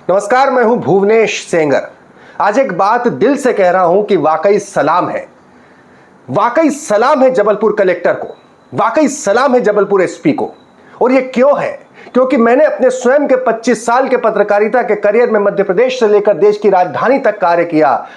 नमस्कार, मैं हूं भुवनेश सेंगर। आज एक बात दिल से कह रहा हूं कि वाकई सलाम है, वाकई सलाम है जबलपुर कलेक्टर को, वाकई सलाम है जबलपुर एसपी को। और ये क्यों है? क्योंकि मैंने अपने स्वयं के 25 साल के पत्रकारिता के करियर में मध्य प्रदेश से लेकर देश की राजधानी तक कार्य किया,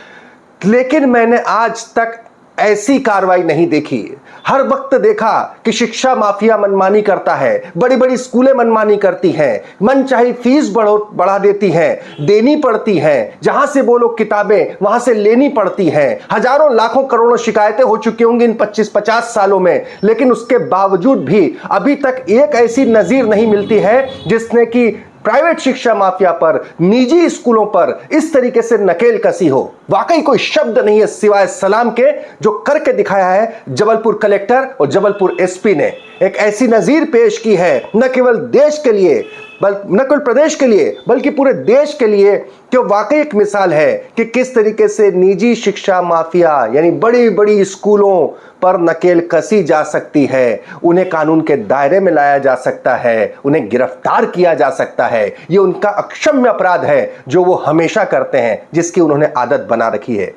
लेकिन मैंने आज तक ऐसी कार्रवाई नहीं देखी। हर वक्त देखा कि शिक्षा माफिया मनमानी करता है, बड़ी बड़ी स्कूलें मनमानी करती हैं, मनचाही फीस बढ़ा देती हैं, देनी पड़ती हैं, जहां से वो लोग किताबें वहां से लेनी पड़ती हैं। हजारों लाखों करोड़ों शिकायतें हो चुकी होंगी इन 25-50 सालों में, लेकिन उसके बावजूद भी अभी तक एक ऐसी नजीर नहीं मिलती है जिसने कि प्राइवेट शिक्षा माफिया पर, निजी स्कूलों पर इस तरीके से नकेल कसी हो। वाकई कोई शब्द नहीं है सिवाय सलाम के जो करके दिखाया है जबलपुर कलेक्टर और जबलपुर एसपी ने। एक ऐसी नजीर पेश की है न केवल देश के लिए, न केवल प्रदेश के लिए, बल्कि पूरे देश के लिए, कि वाकई एक मिसाल है कि किस तरीके से निजी शिक्षा माफिया यानी बड़ी बड़ी स्कूलों पर नकेल कसी जा सकती है, उन्हें कानून के दायरे में लाया जा सकता है, उन्हें गिरफ्तार किया जा सकता है। ये उनका अक्षम्य अपराध है जो वो हमेशा करते हैं, जिसकी उन्होंने आदत बना रखी है।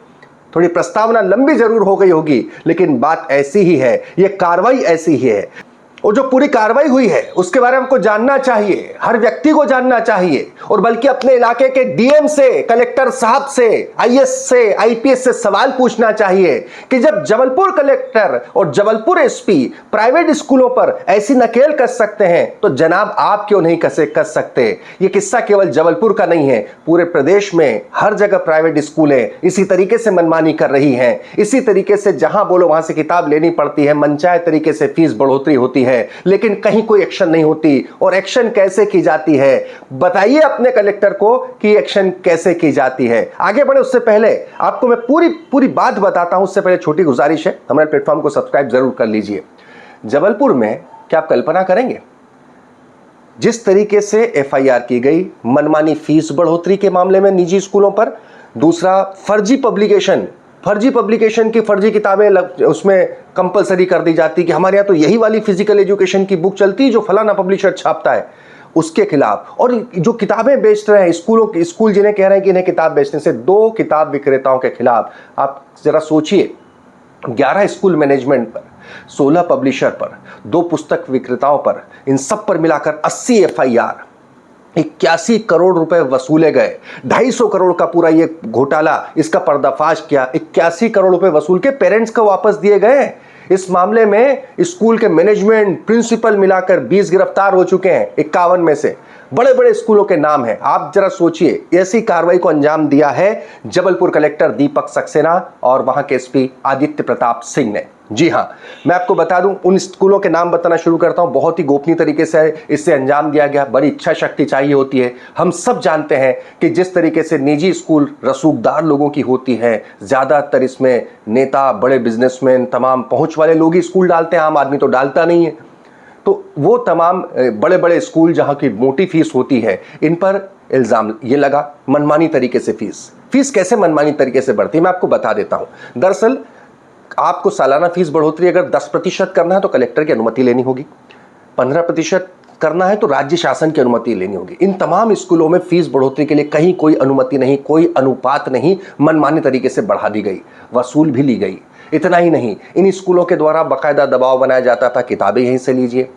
थोड़ी प्रस्तावना लंबी जरूर हो गई होगी, लेकिन बात ऐसी ही है, ये कार्रवाई ऐसी ही है। और जो पूरी कार्रवाई हुई है उसके बारे में हमको जानना चाहिए, हर व्यक्ति को जानना चाहिए, और बल्कि अपने इलाके के डीएम से, कलेक्टर साहब से, आईएएस से, आईपीएस से सवाल पूछना चाहिए कि जब जबलपुर कलेक्टर और जबलपुर एसपी प्राइवेट स्कूलों पर ऐसी नकेल कस सकते हैं तो जनाब आप क्यों नहीं कस सकते। ये किस्सा केवल जबलपुर का नहीं है, पूरे प्रदेश में हर जगह प्राइवेट स्कूलें इसी तरीके से मनमानी कर रही हैं। इसी तरीके से जहां बोलो वहां से किताब लेनी पड़ती है, मनचाहे तरीके से फीस बढ़ोतरी होती है, लेकिन कहीं कोई एक्शन नहीं होती। और एक्शन कैसे की जाती है, बताइए अपने कलेक्टर को कि एक्शन कैसे की जाती है। आगे बढ़े उससे पहले आपको मैं पूरी बात बताता हूं। उससे पहले छोटी गुजारिश है, हमारे प्लेटफॉर्म को सब्सक्राइब जरूर कर लीजिए। जबलपुर में क्या आप कल्पना करेंगे जिस तरीके से एफआईआर की गई मनमानी फीस बढ़ोतरी के मामले में निजी स्कूलों पर, दूसरा फर्जी पब्लिकेशन की फर्जी किताबें उसमें कंपलसरी कर दी जाती कि हमारे यहाँ तो यही वाली फिजिकल एजुकेशन की बुक चलती है जो फलाना पब्लिशर छापता है, उसके खिलाफ। और जो किताबें बेच रहे हैं स्कूल जिन्हें कह रहे हैं कि इन्हें किताब बेचने से, 2 किताब विक्रेताओं के खिलाफ आप जरा सोचिए, 11 स्कूल मैनेजमेंट पर, 16 पब्लिशर पर, 2 पुस्तक विक्रेताओं पर, इन सब पर मिलाकर 80 एफआईआर, 81 करोड़ रुपए वसूले गए। 250 करोड़ का पूरा ये घोटाला, इसका पर्दाफाश किया। 81 करोड़ रुपए वसूल के पेरेंट्स को वापस दिए गए। इस मामले में स्कूल के मैनेजमेंट, प्रिंसिपल मिलाकर 20 गिरफ्तार हो चुके हैं। 51 में से बड़े बड़े स्कूलों के नाम हैं। आप जरा सोचिए, ऐसी कार्रवाई को अंजाम दिया है जबलपुर कलेक्टर दीपक सक्सेना और वहां के एसपी आदित्य प्रताप सिंह ने। जी हां, मैं आपको बता दूं, उन स्कूलों के नाम बताना शुरू करता हूं। बहुत ही गोपनीय तरीके से इससे अंजाम दिया गया। बड़ी इच्छा शक्ति चाहिए होती है। हम सब जानते हैं कि जिस तरीके से निजी स्कूल रसूखदार लोगों की होती है, ज्यादातर इसमें नेता, बड़े बिजनेसमैन, तमाम पहुंच वाले लोग ही स्कूल डालते हैं, आम आदमी तो डालता नहीं है। तो वो तमाम बड़े बड़े स्कूल जहां की मोटी फीस होती है, इन पर इल्जाम ये लगा मनमानी तरीके से फीस कैसे मनमानी तरीके से बढ़ती है, मैं आपको बता देता हूं। दरअसल आपको सालाना फीस बढ़ोतरी अगर 10% करना है तो कलेक्टर की अनुमति लेनी होगी, 15% करना है तो राज्य शासन की अनुमति लेनी होगी। इन तमाम स्कूलों में फीस बढ़ोतरी के लिए कहीं कोई अनुमति नहीं, कोई अनुपात नहीं, मनमानी तरीके से बढ़ा दी गई, वसूल भी ली गई। इतना ही नहीं, इन स्कूलों के द्वारा बाकायदा दबाव बनाया जाता था, किताबें यहीं से लीजिए,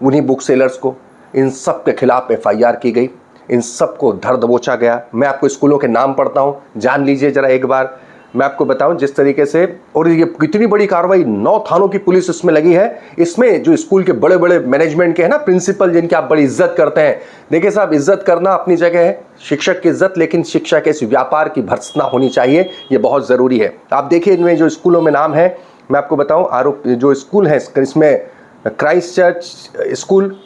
उन्हीं बुक सेलर्स को। इन सब के खिलाफ एफआईआर की गई, इन सब को धर दबोचा गया। मैं आपको स्कूलों के नाम पढ़ता हूं, जान लीजिए जरा एक बार। मैं आपको बताऊं जिस तरीके से, और ये कितनी बड़ी कार्रवाई, 9 थानों की पुलिस इसमें लगी है। इसमें जो स्कूल के बड़े बड़े मैनेजमेंट के हैं ना, प्रिंसिपल, जिनकी आप बड़ी इज्जत करते हैं। देखिए साहब, इज्जत करना अपनी जगह है, शिक्षक की इज्जत, लेकिन शिक्षा के इस व्यापार की भर्त्सना होनी चाहिए, ये बहुत जरूरी है। आप देखिए इनमें जो स्कूलों में नाम है, मैं आपको बताऊं, आरोप जो स्कूल है इसमें क्राइस्ट चर्च स्कूल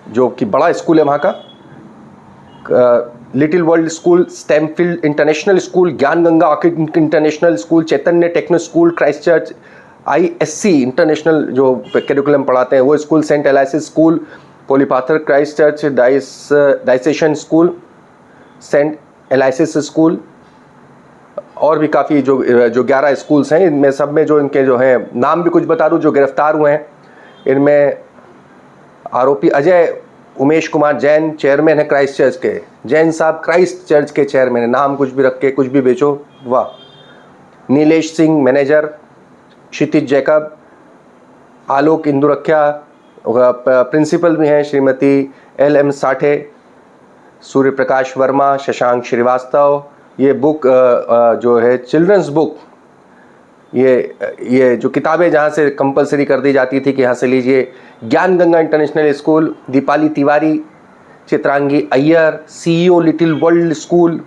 जो कि बड़ा स्कूल है वहाँ का, little world school, Stamfield international school, Gyan Ganga international school, Chaitanya techno school, Christ Church ISC international जो करिकुलम पढ़ाते हैं वो school, saint Aloysius school, Polipathar Christ Church diocesan school, saint Aloysius school, और भी काफ़ी जो 11 स्कूल्स हैं, इनमें सब में जो इनके जो हैं नाम भी कुछ बता दूं जो गिरफ्तार हुए हैं। इनमें आरोपी अजय उमेश कुमार जैन चेयरमैन है क्राइस्ट चर्च के। जैन साहब क्राइस्ट चर्च के चेयरमैन है, नाम कुछ भी रख के कुछ भी बेचो, वाह। नीलेश सिंह मैनेजर, क्षितिज जैकब, आलोक इंदुरख्या प्रिंसिपल भी हैं, श्रीमती LM साठे, सूर्य प्रकाश वर्मा, शशांक श्रीवास्तव। ये बुक जो है चिल्ड्रंस बुक, ये जो किताबें जहाँ से कंपलसरी कर दी जाती थी कि यहाँ से लीजिए, ज्ञान Ganga international school, Deepali Tiwari, Chitrangi Iyer, CEO little world school,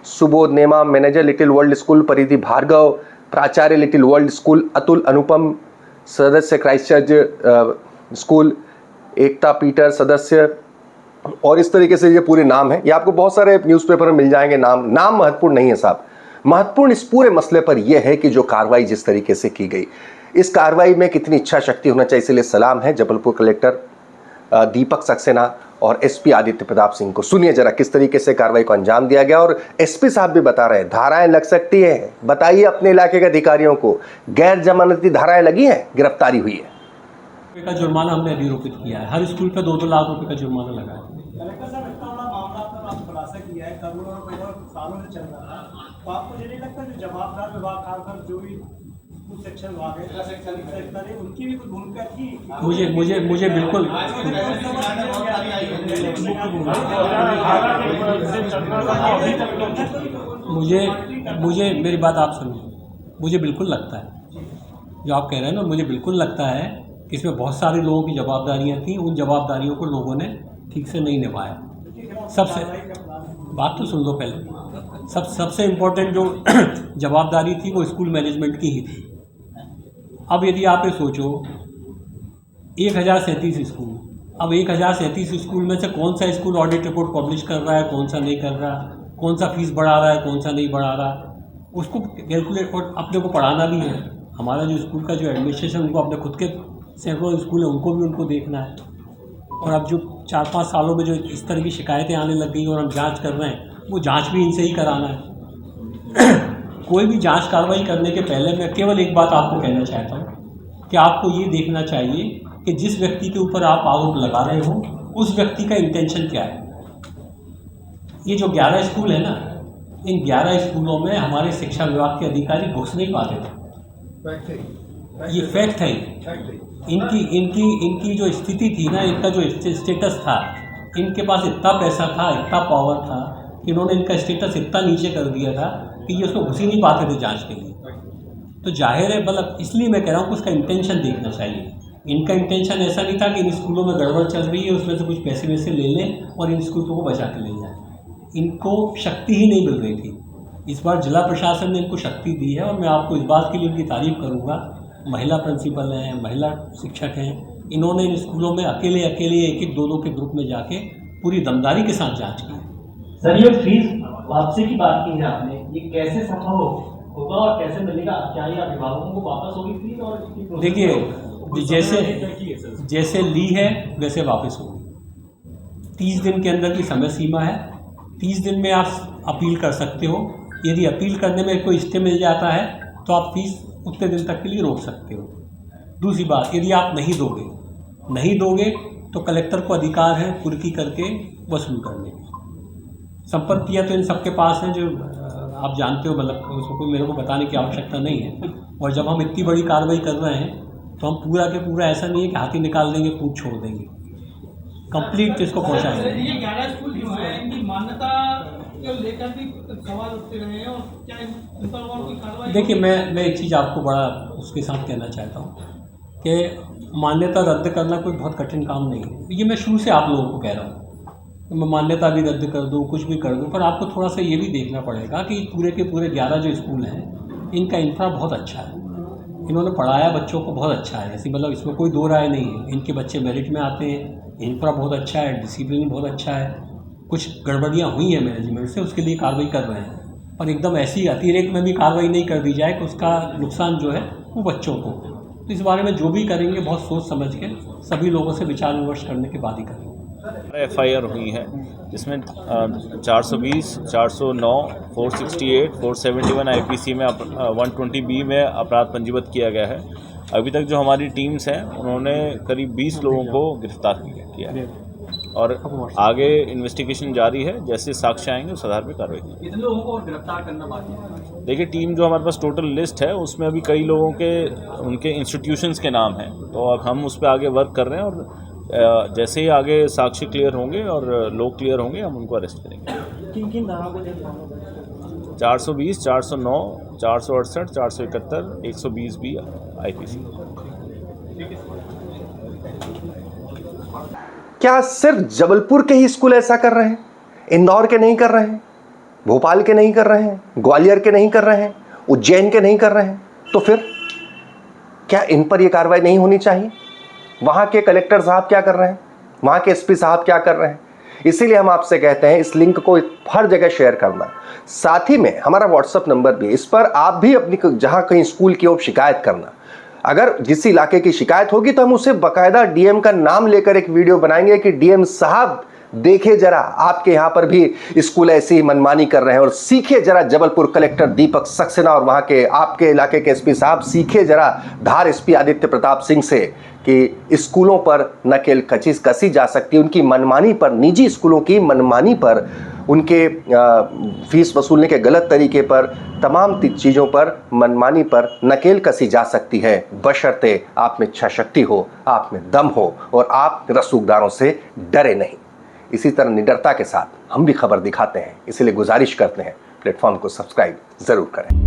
Subodh नेमा मैनेजर लिटिल वर्ल्ड स्कूल, परिधि भार्गव प्राचार्य लिटिल वर्ल्ड स्कूल, अतुल अनुपम सदस्य क्राइस्ट चर्च स्कूल, एकता पीटर सदस्य, और इस तरीके से ये पूरे नाम है। ये आपको बहुत सारे न्यूज़पेपर में मिल जाएंगे। नाम महत्वपूर्ण नहीं है साहब, महत्वपूर्ण इस पूरे मसले पर यह है कि जो कार्रवाई जिस तरीके से की गई, इस कार्रवाई में कितनी इच्छा शक्ति होना चाहिए। इसलिए सलाम है जबलपुर कलेक्टर दीपक सक्सेना और SP आदित्य प्रताप सिंह को। सुनिए जरा किस तरीके से कार्रवाई को अंजाम दिया गया। और SP साहब भी बता रहे हैं धाराएं लग सकती हैं, बताइए अपने इलाके के अधिकारियों को, गैर जमानती धाराएं लगी हैं, गिरफ्तारी हुई है। का जुर्माना हमने निरूपित किया है, हर स्कूल पे 2-2 लाख रुपए का जुर्माना लगा है। कलेक्टर साहब, इतना बड़ा मामला आपने खुलासा किया है, करोड़ों रुपए और सालों से चल रहा है, तो आपको ये नहीं लगता जो जवाबदार विभाग खासकर जो भी कुछ सेक्शन विभाग है उनकी भी कुछ भूमिका थी? मुझे बिल्कुल मुझे मेरी बात आप सुनिए। मुझे बिल्कुल लगता है जो आप कह रहे हैं ना, मुझे बिल्कुल लगता है कि इसमें बहुत सारे लोगों की जवाबदारियां थी, उन जवाबदारियों को लोगों ने ठीक से नहीं निभाया। सबसे बात तो सुन लो पहले। सबसे इम्पोर्टेंट जो जवाबदारी थी वो स्कूल मैनेजमेंट की ही थी। अब यदि आप ये सोचो 1037 स्कूल, अब 1037 स्कूल में से कौन सा स्कूल ऑडिट रिपोर्ट पब्लिश कर रहा है, कौन सा नहीं कर रहा, कौन सा फीस बढ़ा रहा है, कौन सा नहीं बढ़ा रहा, उसको कैलकुलेट और अपने को पढ़ाना भी है। हमारा जो स्कूल का जो एडमिनिस्ट्रेशन, उनको अपने खुद के सैकड़ों स्कूल है, उनको देखना है। और अब जो 4-5 सालों में जो इस तरह की शिकायतें आने लग गई और हम जांच कर रहे हैं, वो जांच भी इनसे ही कराना है। कोई भी जांच कार्रवाई करने के पहले मैं केवल एक बात आपको कहना चाहता हूँ कि आपको ये देखना चाहिए कि जिस व्यक्ति के ऊपर आप आरोप लगा रहे हो उस व्यक्ति का इंटेंशन क्या है। ये जो 11 स्कूल है ना, इन 11 स्कूलों में हमारे शिक्षा विभाग के अधिकारी घुस नहीं पाते थे। ये फैक्ट है। इनकी जो स्थिति थी ना, इनका जो स्टेटस था, इनके पास इतना पैसा था, इतना पावर था कि इन्होंने इनका स्टेटस इतना नीचे कर दिया था कि ये उसको घुस ही नहीं पाते थे जांच के लिए। तो जाहिर है, मतलब इसलिए मैं कह रहा हूँ कि उसका इंटेंशन देखना चाहिए। इनका इंटेंशन ऐसा नहीं था कि इन स्कूलों में गड़बड़ चल रही है, उसमें से कुछ पैसे वैसे ले लें और इन स्कूलों को बचा के ले जाएं। इनको शक्ति ही नहीं मिल रही थी। इस बार जिला प्रशासन ने इनको शक्ति दी है और मैं आपको इस बात के लिए उनकी तारीफ़ करूँगा। महिला प्रिंसिपल हैं, महिला शिक्षक हैं, इन्होंने इन स्कूलों में अकेले 1-1, 2-2 के ग्रुप में जाके पूरी दमदारी के साथ जांच की। सर, ये फीस वापसी की बात की है आपने, ये कैसे संभव होगा और कैसे मिलेगा? क्या ये अभिभावकों को वापस होगी फीस? और देखिए, जैसे ली है वैसे वापस होगी। 30 दिन के अंदर की समय सीमा है। 30 दिन में आप अपील कर सकते हो। यदि अपील करने में कोई स्टे मिल जाता है तो आप फीस उतने दिन तक के लिए रोक सकते हो। दूसरी बात, यदि आप नहीं दोगे तो कलेक्टर को अधिकार है कुर्की करके वसूल करने की। संपत्तियाँ तो इन सबके पास हैं, जो आप जानते हो, मतलब उसको कोई मेरे को बताने की आवश्यकता नहीं है। और जब हम इतनी बड़ी कार्रवाई कर रहे हैं तो हम पूरा के पूरा ऐसा नहीं है कि हाथी निकाल देंगे, पूछ छोड़ देंगे, कंप्लीट इसको पहुँचाएंगे। ये 11 स्कूल जो है, इनकी मान्यता को लेकर भी सवाल उठते रहे हैं और क्या इन पर और कोई कार्रवाई? देखिए, मैं एक चीज़ आपको बड़ा उसके साथ कहना चाहता हूँ कि मान्यता रद्द करना कोई बहुत कठिन काम नहीं है। ये मैं शुरू से आप लोगों को कह रहा हूँ, मैं मान्यता भी रद्द कर दूँ, कुछ भी कर दूँ, पर आपको थोड़ा सा ये भी देखना पड़ेगा कि पूरे के पूरे 11 जो स्कूल हैं, इनका इंफ्रा बहुत अच्छा है। इन्होंने पढ़ाया बच्चों को बहुत अच्छा है, ऐसी मतलब इसमें कोई दो राय नहीं है। इनके बच्चे मेरिट में आते हैं, इंफ्रा बहुत अच्छा है, डिसिप्लिन बहुत अच्छा है। कुछ गड़बड़ियाँ हुई हैं मैनेजमेंट से, उसके लिए कार्रवाई कर रहे हैं, पर एकदम ऐसी अतिरेक में भी कार्रवाई नहीं कर दी जाए कि उसका नुकसान जो है वो बच्चों को। तो इस बारे में जो भी करेंगे बहुत सोच समझ के सभी लोगों से विचार विमर्श करने के बाद ही करेंगे। FIR हुई है जिसमें 420, 409, 468, 471 IPC में 120B में अपराध पंजीबद्ध किया गया है। अभी तक जो हमारी टीम्स हैं उन्होंने करीब 20 लोगों को गिरफ्तार किया है। और आगे इन्वेस्टिगेशन जारी है, जैसे साक्ष्य आएंगे उस आधार पर कार्रवाई की। कितने लोगों को गिरफ्तार करना बाकी है? देखिए, टीम जो हमारे पास टोटल लिस्ट है उसमें अभी कई लोगों के उनके इंस्टीट्यूशंस के नाम हैं, तो अब हम उस पर आगे वर्क कर रहे हैं और जैसे ही आगे साक्ष्य क्लियर होंगे और लोग क्लियर होंगे हम उनको अरेस्ट करेंगे। किन किन धाराओं को 420, 409, 468, 471, 120 भी IPC। क्या सिर्फ जबलपुर के ही स्कूल ऐसा कर रहे हैं? इंदौर के नहीं कर रहे हैं, भोपाल के नहीं कर रहे हैं, ग्वालियर के नहीं कर रहे हैं, उज्जैन के नहीं कर रहे हैं? तो फिर क्या इन पर यह कार्रवाई नहीं होनी चाहिए? वहां के कलेक्टर साहब क्या कर रहे हैं? वहां के SP साहब क्या कर रहे हैं? इसीलिए हम आपसे कहते हैं इस लिंक को हर जगह शेयर करना। साथ ही में हमारा WhatsApp नंबर भी, इस पर आप भी अपनी जहां कहीं स्कूल की हो शिकायत करना। अगर जिस इलाके की शिकायत होगी तो हम उसे बाकायदा DM का नाम लेकर एक वीडियो बनाएंगे कि DM साहब देखिए जरा, आपके यहां पर भी स्कूल ऐसी ही मनमानी कर रहे हैं, और सीखिए जरा जबलपुर कलेक्टर दीपक सक्सेना और वहां के आपके इलाके के SP साहब, सीखिए जरा धार SP आदित्य प्रताप सिंह से कि स्कूलों पर नकेल कसी जा सकती है, उनकी मनमानी पर, निजी स्कूलों की मनमानी पर, उनके फीस वसूलने के गलत तरीके पर, तमाम चीज़ों पर, मनमानी पर नकेल कसी जा सकती है, बशर्ते आप में इच्छा शक्ति हो, आप में दम हो और आप रसूखदारों से डरे नहीं। इसी तरह निडरता के साथ हम भी खबर दिखाते हैं, इसलिए गुजारिश करते हैं प्लेटफॉर्म को सब्सक्राइब जरूर करें।